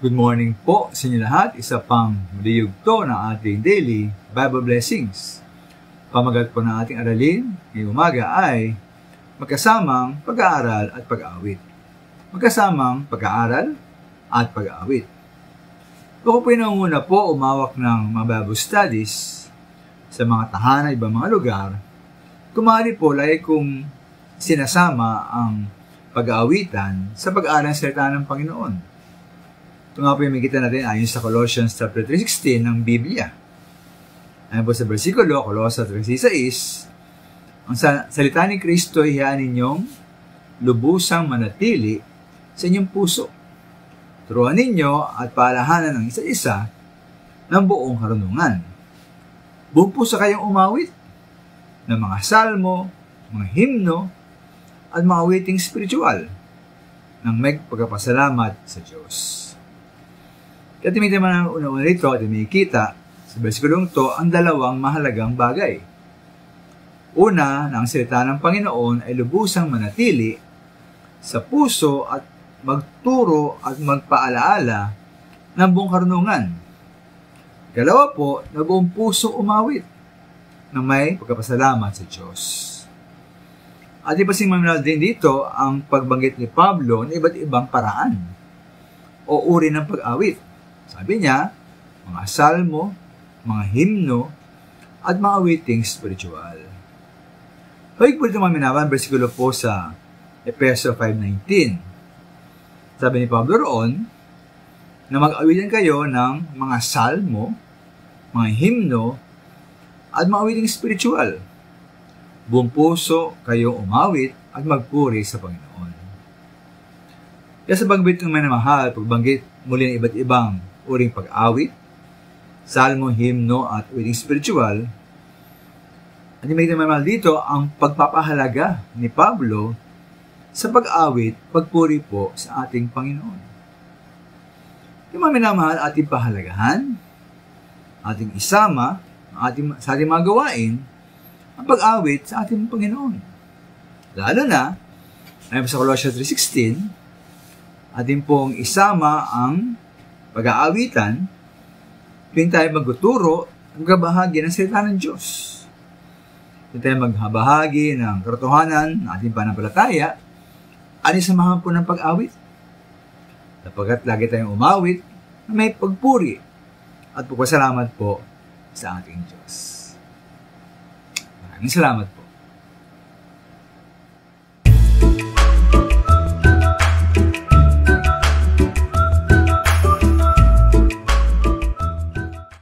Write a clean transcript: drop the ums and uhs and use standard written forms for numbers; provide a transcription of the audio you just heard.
Good morning po sa inyo lahat. Isa pang liyugto ng ating daily Bible Blessings. Pamagat po ng ating aralin ngayong umaga ay magkasamang pag-aaral at pag-aawit. Magkasamang pag-aaral at pag-aawit. Ako po nangunguna po umawak ng mga Bible studies sa mga tahanan, ibang mga lugar. Kumari po lagi kong sinasama ang pag-aawitan sa pag-aaral ng salita ng Panginoon. Ito nga po yung makikita natin ayon sa Colossians chapter 3:16 ng Biblia. Ayon po sa versikulo, Colossians 3:6, ang salita ni Kristo ay hiyaan ninyong lubusang manatili sa inyong puso. Turuan ninyo at paalahanan ng isa-isa ng buong karunungan. Buong puso kayong umawit ng mga salmo, mga himno, at mga awiting spiritual nang may pagpapasalamat sa Diyos. Kaya timitin naman ang una-una rito at makikita sa versikulong to ang dalawang mahalagang bagay. Una, na ang salita ng Panginoon ay lubusang manatili sa puso at magturo at magpaalaala ng buong karunungan. Kalawa po, na buong puso umawit na may pagpapasalamat sa Diyos. At ipasing maminal din dito ang pagbanggit ni Pablo ng iba't ibang paraan o uri ng pag-awit. Sabi niya, mga salmo, mga himno, at mga awiting spiritual. Pagig po ito maminawan, versikulo po sa Efeso 5:19. Sabi ni Pablo roon, na mag-awitan kayo ng mga salmo, mga himno, at mga awiting spiritual. Buong puso kayo umawit at magpuri sa Panginoon. Kaya sa banggit ng minamahal, pagbanggit muli ng iba't ibang uring pag-awit, salmo, himno, at awiting spiritual, at may naman dito ang pagpapahalaga ni Pablo sa pag-awit, pagpuri po sa ating Panginoon. Yung mga minamahal, ating pahalagahan, ating isama, sa ating mga gawain, ang pag-awit sa ating Panginoon. Lalo na, ayon sa Colossians 3:16, ating pong isama ang pag-aawitan tuwing tayo magtuturo at magbahagi ng salita ng Diyos. Tuwing tayo magbahagi ng katotohanan ng ating pananampalataya, anisamahan po ng pag-awit. Sapagkat lagi tayong umawit na may pagpuri at pagpasalamat po sa ating Diyos. Maraming salamat po.